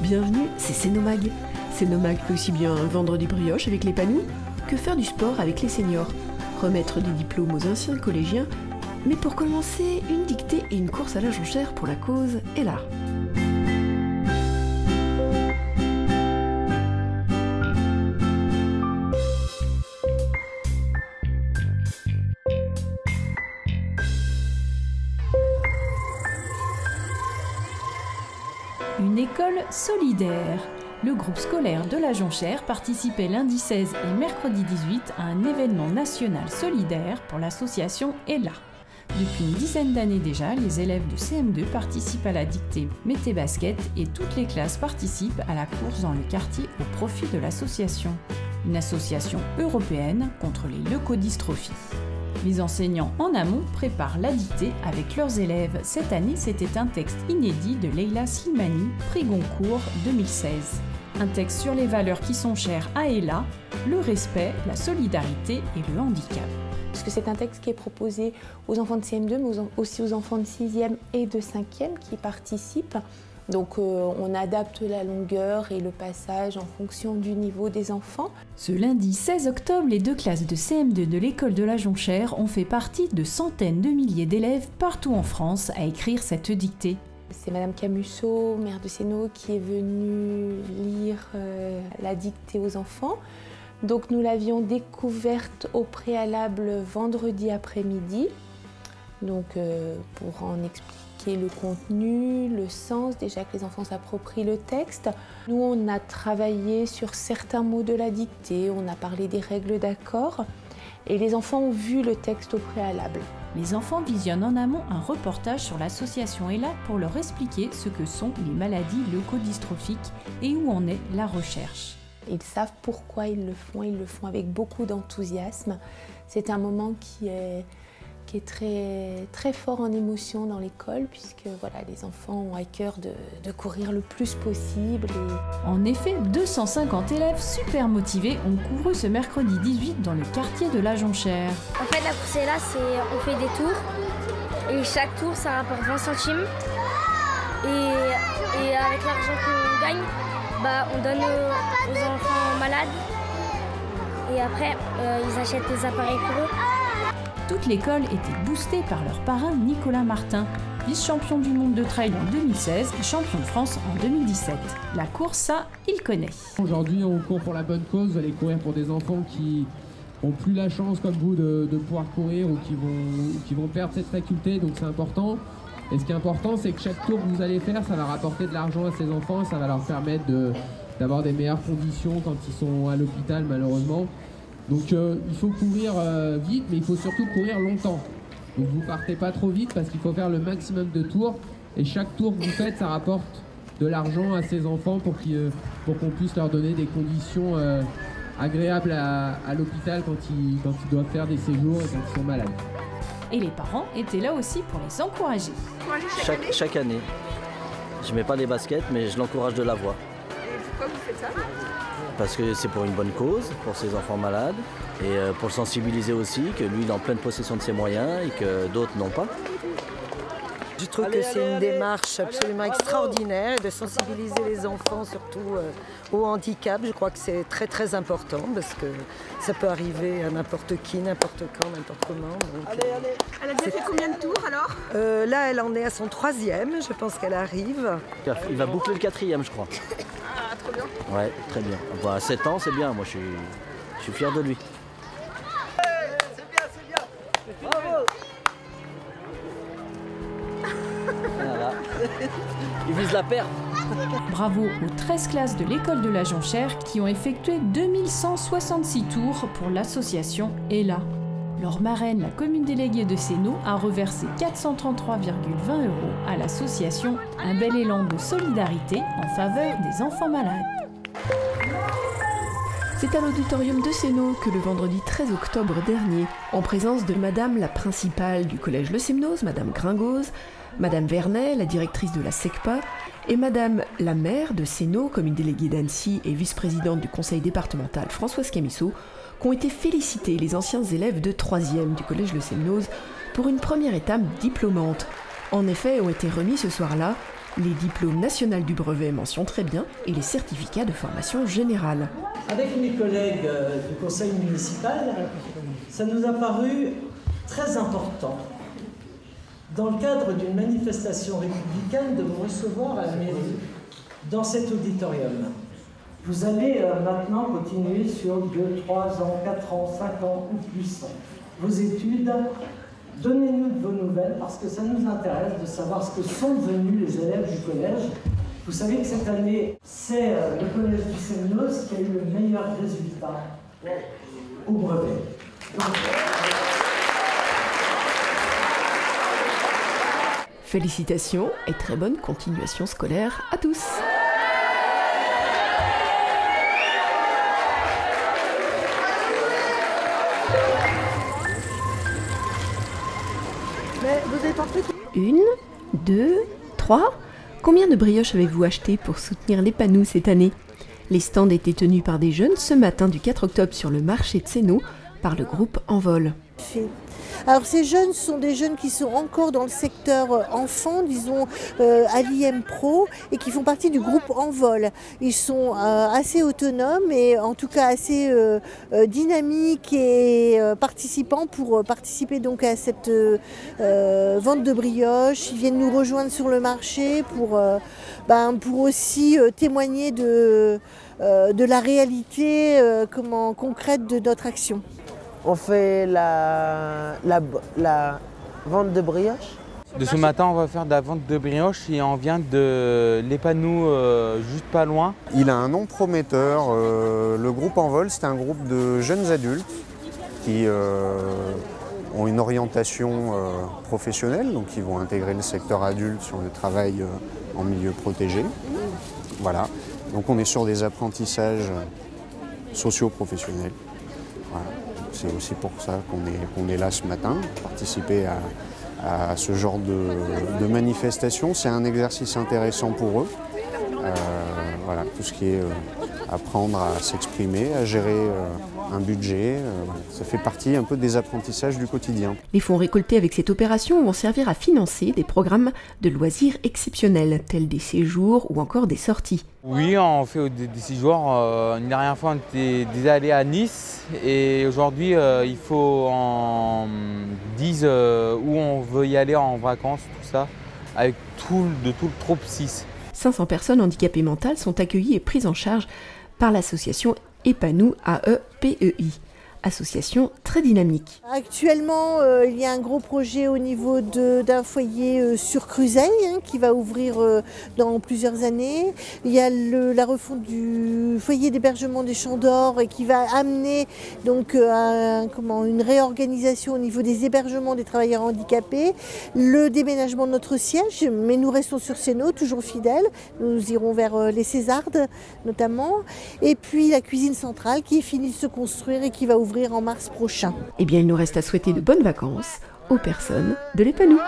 Bienvenue, c'est Cénomag. Cénomag peut aussi bien vendre des brioches avec les panous que faire du sport avec les seniors, remettre des diplômes aux anciens collégiens, mais pour commencer, une dictée et une course à la jonchère pour la cause est là. Une école solidaire. Le groupe scolaire de la Jonchère participait lundi 16 et mercredi 18 à un événement national solidaire pour l'association ELA. Depuis une dizaine d'années déjà, les élèves de CM2 participent à la dictée Mettez Basket et toutes les classes participent à la course dans le quartier au profit de l'association. Une association européenne contre les leucodystrophies. Les enseignants en amont préparent la dictée avec leurs élèves. Cette année, c'était un texte inédit de Leila Slimani, prix Goncourt 2016. Un texte sur les valeurs qui sont chères à ELA, le respect, la solidarité et le handicap. Parce que c'est un texte qui est proposé aux enfants de CM2, mais aussi aux enfants de 6e et de 5e qui participent. Donc on adapte la longueur et le passage en fonction du niveau des enfants. Ce lundi 16 octobre, les deux classes de CM2 de l'école de la Jonchère ont fait partie de centaines de milliers d'élèves partout en France à écrire cette dictée. C'est Madame Camusso, maire de Sénaux, qui est venue lire la dictée aux enfants. Donc nous l'avions découverte au préalable vendredi après-midi, donc pour en expliquer le contenu, le sens, déjà que les enfants s'approprient le texte. Nous, on a travaillé sur certains mots de la dictée, on a parlé des règles d'accord et les enfants ont vu le texte au préalable. Les enfants visionnent en amont un reportage sur l'association ELA pour leur expliquer ce que sont les maladies leucodystrophiques et où en est la recherche. Ils savent pourquoi ils le font avec beaucoup d'enthousiasme. C'est un moment qui est très fort en émotion dans l'école, puisque voilà, les enfants ont à cœur de courir le plus possible. En effet, 250 élèves super motivés ont couru ce mercredi 18 dans le quartier de la Jonchère. En fait, la course est là, on fait des tours, et chaque tour, ça rapporte 20 centimes. Et avec l'argent qu'on gagne, on donne aux enfants malades, et après, ils achètent des appareils pour eux. Toute l'école était boostée par leur parrain Nicolas Martin, vice-champion du monde de trail en 2016 et champion de France en 2017. La course, ça, il connaît. Aujourd'hui, on court pour la bonne cause. Vous allez courir pour des enfants qui n'ont plus la chance, comme vous, de pouvoir courir ou qui vont perdre cette faculté, donc c'est important. Et ce qui est important, c'est que chaque tour que vous allez faire, ça va rapporter de l'argent à ces enfants, ça va leur permettre d'avoir des meilleures conditions quand ils sont à l'hôpital, malheureusement. Donc il faut courir vite, mais il faut surtout courir longtemps. Donc vous partez pas trop vite parce qu'il faut faire le maximum de tours. Et chaque tour que vous faites, ça rapporte de l'argent à ces enfants pour qu'on puisse leur donner des conditions agréables à l'hôpital quand ils doivent faire des séjours et quand ils sont malades. Et les parents étaient là aussi pour les encourager. Chaque année. Je mets pas des baskets, mais je l'encourage de la voix. Et pourquoi vous faites ça ? Parce que c'est pour une bonne cause, pour ces enfants malades, et pour le sensibiliser aussi, que lui il est en pleine possession de ses moyens et que d'autres n'ont pas. Je trouve que c'est une démarche absolument extraordinaire de sensibiliser les enfants surtout au handicap. Je crois que c'est très très important parce que ça peut arriver à n'importe qui, n'importe quand, n'importe comment. Donc, elle a déjà fait combien de tours alors ? Là, elle en est à son 3e, je pense qu'elle arrive. Il va boucler le 4e, je crois. Ah, trop bien. Ouais, très bien. Bon, à 7 ans, c'est bien, moi je suis fier de lui. C'est bien. Bravo. Voilà. Il vise la perf. Bravo aux 13 classes de l'école de la Jonchère qui ont effectué 2166 tours pour l'association ELA. Leur marraine, la commune déléguée de Sénaux, a reversé 433,20 € à l'association. Un bel élan de solidarité en faveur des enfants malades. C'est à l'auditorium de Sénaux que le vendredi 13 octobre dernier, en présence de Madame la principale du collège Le Semnoz, Madame Gringoz, Madame Vernet, la directrice de la SECPA, et Madame la maire de Sénaux, commune déléguée d'Annecy et vice-présidente du conseil départemental Françoise Camusso, qu'ont été félicités les anciens élèves de 3e du collège Le Semnoz pour une première étape diplômante. En effet, ont été remis ce soir-là les diplômes nationaux du brevet mention très bien et les certificats de formation générale. Avec mes collègues du conseil municipal, ça nous a paru très important, dans le cadre d'une manifestation républicaine, de vous recevoir à la mairie dans cet auditorium. Vous allez maintenant continuer sur 2, 3 ans, 4 ans, 5 ans ou plus vos études. Donnez-nous de vos nouvelles parce que ça nous intéresse de savoir ce que sont devenus les élèves du collège. Vous savez que cette année, c'est le collège du Semnoz qui a eu le meilleur résultat au brevet. Félicitations et très bonne continuation scolaire à tous. Mais vous êtes en fait... 1, 2, 3. Combien de brioches avez-vous acheté pour soutenir les Panous cette année? Les stands étaient tenus par des jeunes ce matin du 4 octobre sur le marché de Sénaux par le groupe Envol. Alors ces jeunes sont des jeunes qui sont encore dans le secteur enfant, disons à l'IM Pro, et qui font partie du groupe Envol. Ils sont assez autonomes et en tout cas assez dynamiques et participants pour participer donc à cette vente de brioches. Ils viennent nous rejoindre sur le marché pour aussi témoigner de la réalité concrète de notre action. On fait la vente de brioches. De ce matin, on va faire de la vente de brioches et on vient de l'Épanou, juste pas loin. Il a un nom prometteur. Le groupe Envol, c'est un groupe de jeunes adultes qui ont une orientation professionnelle, donc qui vont intégrer le secteur adulte sur le travail en milieu protégé. Voilà. Donc on est sur des apprentissages socio-professionnels. Voilà. C'est aussi pour ça qu'on est là ce matin, participer à ce genre de manifestation. C'est un exercice intéressant pour eux. Voilà, tout ce qui est apprendre à s'exprimer, à gérer un budget, ça fait partie un peu des apprentissages du quotidien. Les fonds récoltés avec cette opération vont servir à financer des programmes de loisirs exceptionnels, tels des séjours ou encore des sorties. Oui, on fait des séjours. La dernière fois, on était déjà allé à Nice et aujourd'hui, il faut en 10 où on veut y aller en vacances, tout ça, avec tout le troupe 6. 500 personnes handicapées mentales sont accueillies et prises en charge par l'association Épanou AEPEI, association très dynamique. Actuellement, il y a un gros projet au niveau d'un foyer sur Cruzeil qui va ouvrir dans plusieurs années. Il y a la refonte du foyer d'hébergement des Champs d'Or qui va amener donc une réorganisation au niveau des hébergements des travailleurs handicapés, le déménagement de notre siège, mais nous restons sur Sénaux, toujours fidèles. Nous irons vers les Césardes notamment, et puis la cuisine centrale qui finit de se construire et qui va ouvrir en mars prochain. Eh bien, il nous reste à souhaiter de bonnes vacances aux personnes de l'Épanou. Et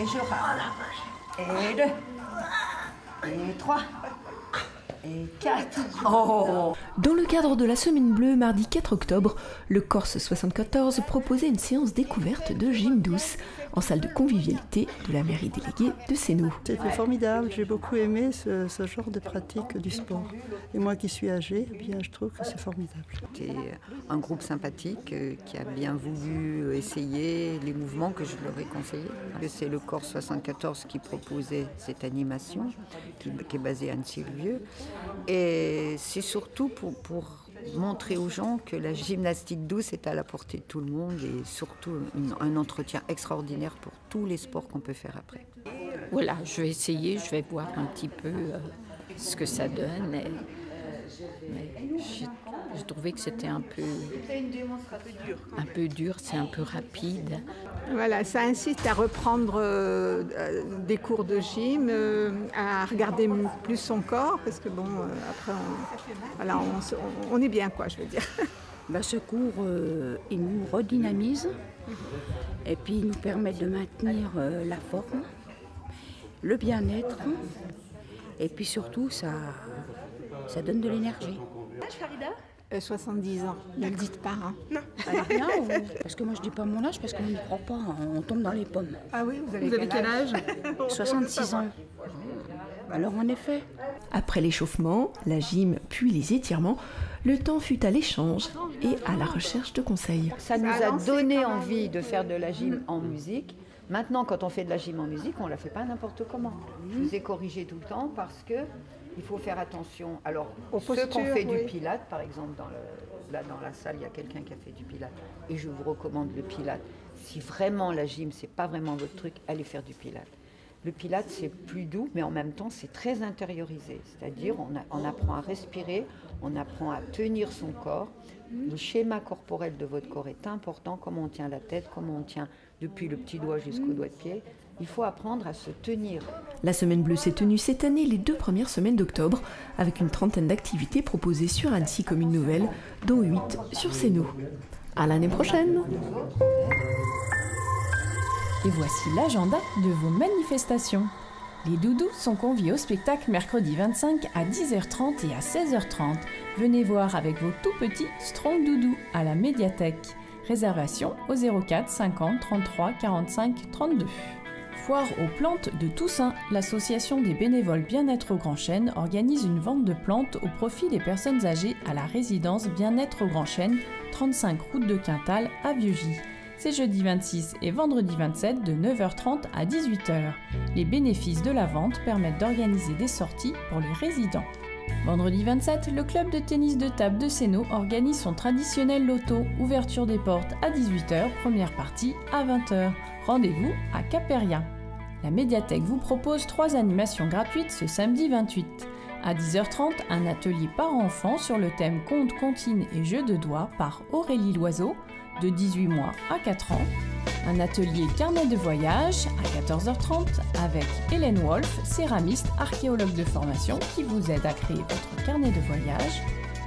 je râle. Et 2. Et 3. Et 4. Oh. Dans le cadre de la Semaine Bleue, mardi 4 octobre, le Corse 74 proposait une séance découverte de gym douce en salle de convivialité de la mairie déléguée de Sénaux. C'était formidable, j'ai beaucoup aimé ce genre de pratique du sport. Et moi qui suis âgée, eh bien, je trouve que c'est formidable. C'était un groupe sympathique qui a bien voulu essayer les mouvements que je leur ai conseillés. C'est le Corse 74 qui proposait cette animation, qui est basée à Annecy-le-Vieux. Et c'est surtout pour montrer aux gens que la gymnastique douce est à la portée de tout le monde et surtout un entretien extraordinaire pour tous les sports qu'on peut faire après. Voilà, je vais essayer, je vais voir un petit peu ce que ça donne. Mais j'ai trouvé que c'était un peu dur, c'est un peu rapide. Voilà, ça incite à reprendre des cours de gym, à regarder plus son corps, parce que bon, après, on est bien, quoi, je veux dire. Ce cours, il nous redynamise et puis il nous permet de maintenir la forme, le bien-être et puis surtout, ça donne de l'énergie. Farida, 70 ans. Ne le dites pas, hein. Non. Rien ou... Parce que moi je dis pas mon âge parce qu'on n'y croit pas, on tombe dans les pommes. Ah oui, vous avez quel âge? 66 ans. Alors en effet. Après l'échauffement, la gym puis les étirements, le temps fut à l'échange et à la recherche de conseils. Ça nous a donné envie de faire de la gym en musique. Maintenant, quand on fait de la gym en musique, on ne la fait pas n'importe comment. Je vous ai corrigé tout le temps parce que il faut faire attention. Alors, ceux qui ont fait du pilate, par exemple, là dans la salle, il y a quelqu'un qui a fait du pilate. Et je vous recommande le pilate. Si vraiment la gym, c'est pas vraiment votre truc, allez faire du pilate. Le pilate, c'est plus doux, mais en même temps, c'est très intériorisé. C'est-à-dire, on apprend à respirer, on apprend à tenir son corps. Le schéma corporel de votre corps est important, comment on tient la tête, comment on tient depuis le petit doigt jusqu'au doigt de pied. Il faut apprendre à se tenir. La Semaine Bleue s'est tenue cette année les 2 premières semaines d'octobre, avec une trentaine d'activités proposées sur Annecy comme une nouvelle, dont 8 sur Sénaux. À l'année prochaine! Et voici l'agenda de vos manifestations. Les doudous sont conviés au spectacle mercredi 25 à 10h30 et à 16h30. Venez voir avec vos tout petits Strong Doudou à la médiathèque. Réservation au 04 50 33 45 32. Foire aux plantes de Toussaint. L'association des bénévoles Bien-être au Grand Chêne organise une vente de plantes au profit des personnes âgées à la résidence Bien-être au Grand Chêne, 35 route de Quintal à Vieux-Gy. C'est jeudi 26 et vendredi 27 de 9h30 à 18h. Les bénéfices de la vente permettent d'organiser des sorties pour les résidents. Vendredi 27, le club de tennis de table de Sénaux organise son traditionnel loto. Ouverture des portes à 18h, première partie à 20h. Rendez-vous à Caperia. La médiathèque vous propose 3 animations gratuites ce samedi 28. À 10h30, un atelier parents-enfants sur le thème contes, comptines et jeux de doigts par Aurélie Loiseau, de 18 mois à 4 ans. Un atelier carnet de voyage à 14h30 avec Hélène Wolf, céramiste, archéologue de formation qui vous aide à créer votre carnet de voyage.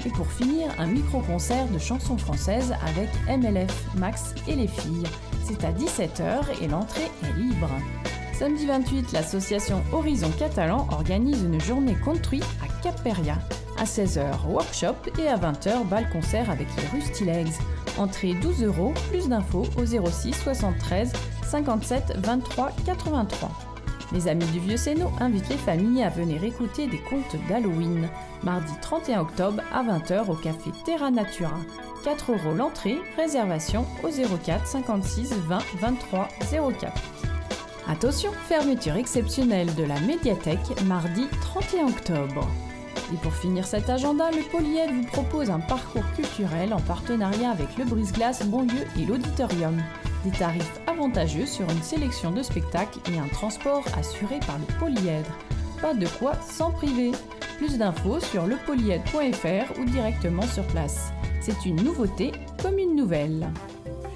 Et pour finir, un micro-concert de chansons françaises avec MLF, Max et les filles. C'est à 17h et l'entrée est libre. Samedi 28, l'association Horizon Catalan organise une journée country à Caperia. À 16h, workshop et à 20h, bal-concert avec les Rusty Legs. Entrée 12 €, plus d'infos au 06 73 57 23 83. Les Amis du Vieux Sénaux invitent les familles à venir écouter des contes d'Halloween. Mardi 31 octobre à 20h au café Terra Natura. 4 € l'entrée, réservation au 04 56 20 23 04. Attention, fermeture exceptionnelle de la médiathèque mardi 31 octobre. Et pour finir cet agenda, le Polyède vous propose un parcours culturel en partenariat avec le Brise-Glace Bonlieu et l'Auditorium. Des tarifs avantageux sur une sélection de spectacles et un transport assuré par le Polyèdre. Pas de quoi s'en priver. Plus d'infos sur lepolyèdre.fr ou directement sur place. C'est une nouveauté comme une nouvelle.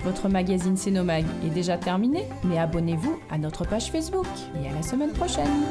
Votre magazine Sénomag est déjà terminé, mais abonnez-vous à notre page Facebook et à la semaine prochaine.